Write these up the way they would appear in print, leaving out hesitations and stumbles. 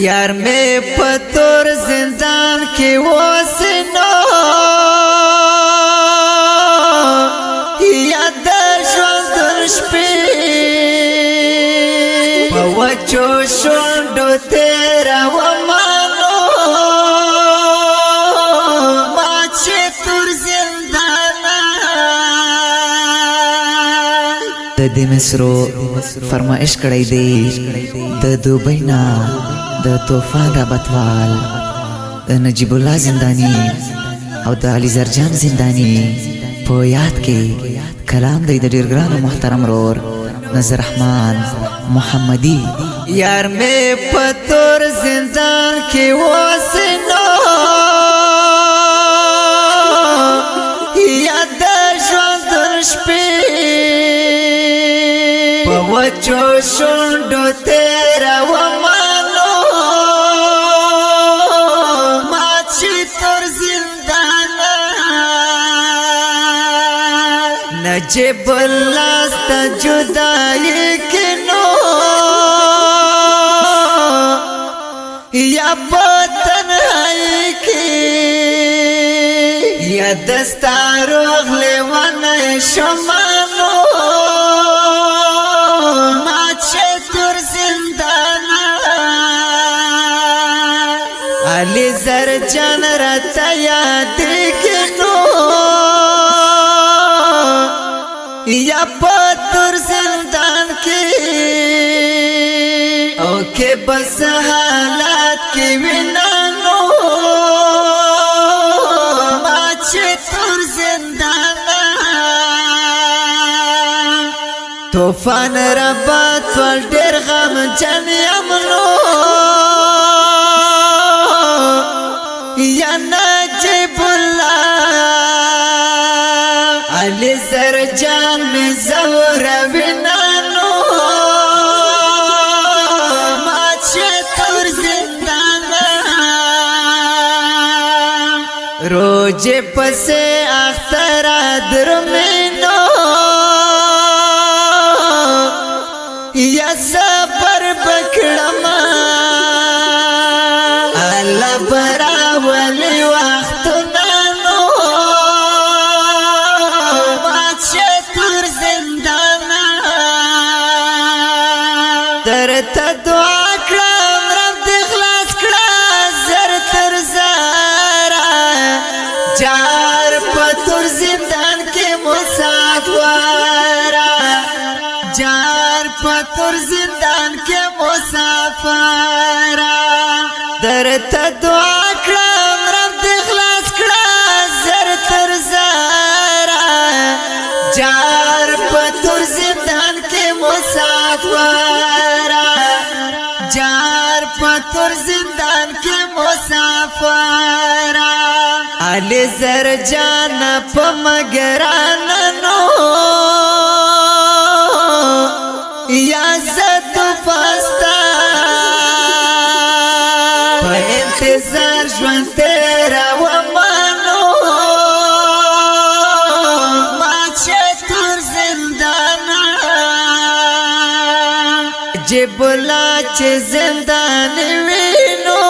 यार में पतोर जिंदान के वो सिनो याद शोंदुश पे पवचो शोंडो तेरा वो मानो माचे तुर जिंदाना दे मिसरो फरमाइश कड़ाई दे द दुबई ना द तूफान राबतवाल द नजीबुल्लाह जिंदानी और द अली जरजान जिंदानी पो याद के कलाम द ډیر ګران او محترم رور नजर रहमान मोहम्मदी यार में पतोर जिंदान के वो सिनो याद शोंदुश पे पवचो शोंडो तेरा वो मानो माची तुर जिंदाना नजीबुल्लाह sta जुदाई के नो या तन्हाई की या दस्तारोग लेवन शमानो माचे तुर जिंदाना अली जरजान रता याद के नो या पतुर जिंदान के ओके बस हालात के विनानो माचे तुर जिंदाना तूफान रबात वल ډیر غم جن یمنو یا नजीबुल्लाह अली जरजान में ज़हरा विनानो माचे तुर जिंदाना रोजे पसे अख्तरा दरमिनो या सबर बकड़मा अल्लाह बरावली वक्त नानो माचे तुर जिंदाना तरता दुआ कड़म रब दे खलास कड़ा जर तर जारा जार पतुर जिंदान के मुसाफरा जार पतुर जिंदान के मुसाफरा दरता दुआ कड़म रब दे खलास कड़ा जर तर जारा जार पतुर जिंदान के मुसाफरा जार पतुर जिंदान के मुसाफरा अली जरजान पमगराना नो या ज़द फस्ता इंतजार ژوند तेरा वो मानो माचे तुर जिंदाना नजीबुल्लाह चे जिंदान विनो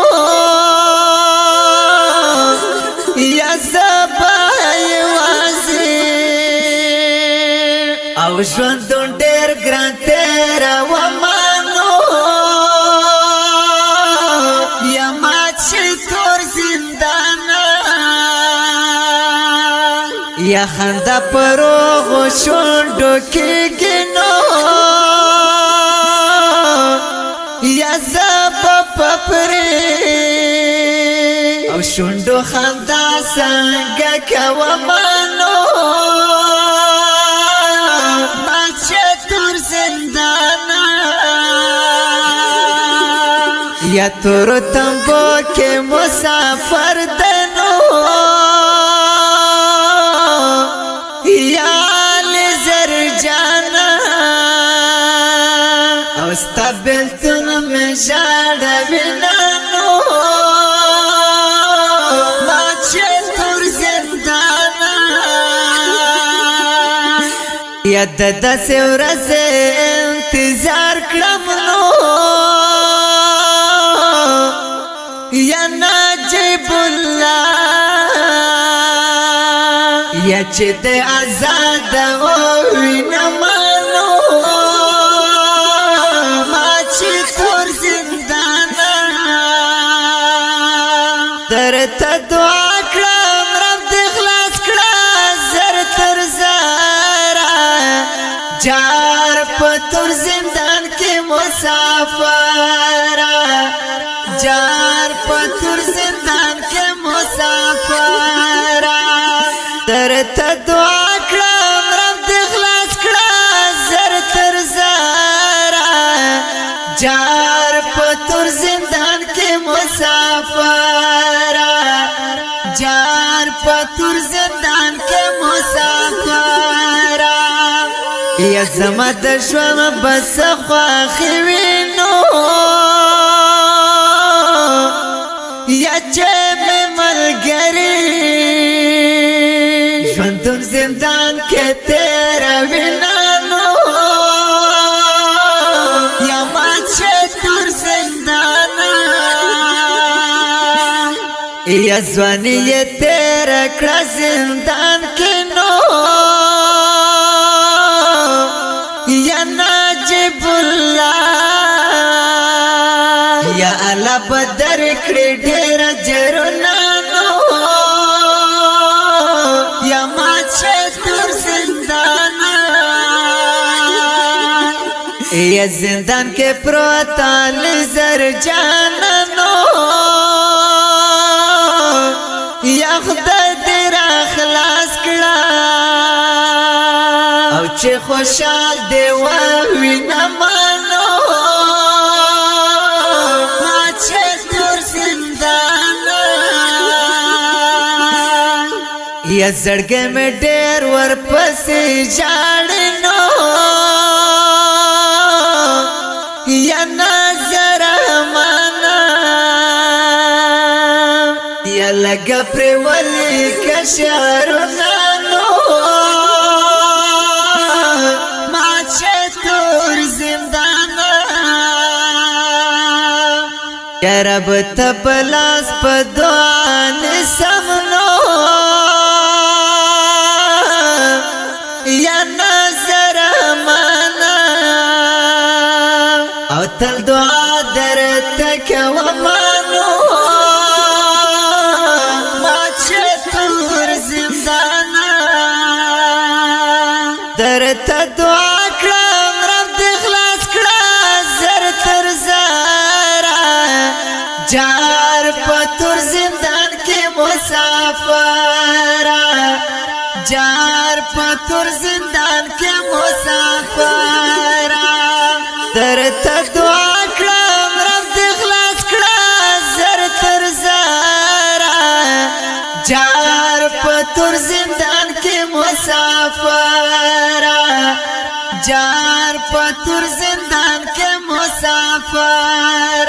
या ज़बाई वाज़ी او ژوند ډیر ګران तेरा वो मानो या माचे तुर जिंदाना या खंदा परोغ شونډو کې ګنو या زب پپری او شونډو خندا څنګه کوه مانو ماچه تور زندانا یا تور تنبو کې مسافر دنو یا لزر جانا او استبلتن میں جاڑا بنانو ماچه تور زندانا یا دسې ورځې انتظار کړم نو یا چې د آزاد وینمانو ما چې تور زندان درته دعا کړم رب دې خلاص کړه زر تر زرا جار په تور زندان کې مسافر جار په تور زندان کې مسافر درته دعا کړم رب دې خلاص کړه زر تر زرا جار په تور زندان کې مسافر جار په تور زندان کې مسافر یا زما د ژوند بس خواخې وینو یا چې مې ملګری ژوندون زندان کې تیره وینانو یا ما چې تور زندان یا ځواني یې تیره کړه زندان کې نو یا نجیب الله یا الله بدر کړي ډېر جرنا نو یا ما چې تور زندان یا زندان کې پروت لزر جانانو یا خدای دې را خلاص کړه او چې خوشحال دی وینمانو ما چې تور زندان یا زړګې مې ډېر ورپسې ژاړنو یا نظر مانا یا لګه پرې ولي کشرونه نو ما چې تور زندان یا رب ته پلاس په دعا نسم نو یا نظر مانا او تل دعا درته کوم نو ما چې تور زندان درته دعا کړم رب دې خلاص کړه زر تر زرا جار په تور زندان کې مسافر جار په تور زندان کې مسافر درته دعا کړم رب دې خلاص کړه زر تر زرا جار په تور زندان کې مسافر جار په تور زندان کې مسافر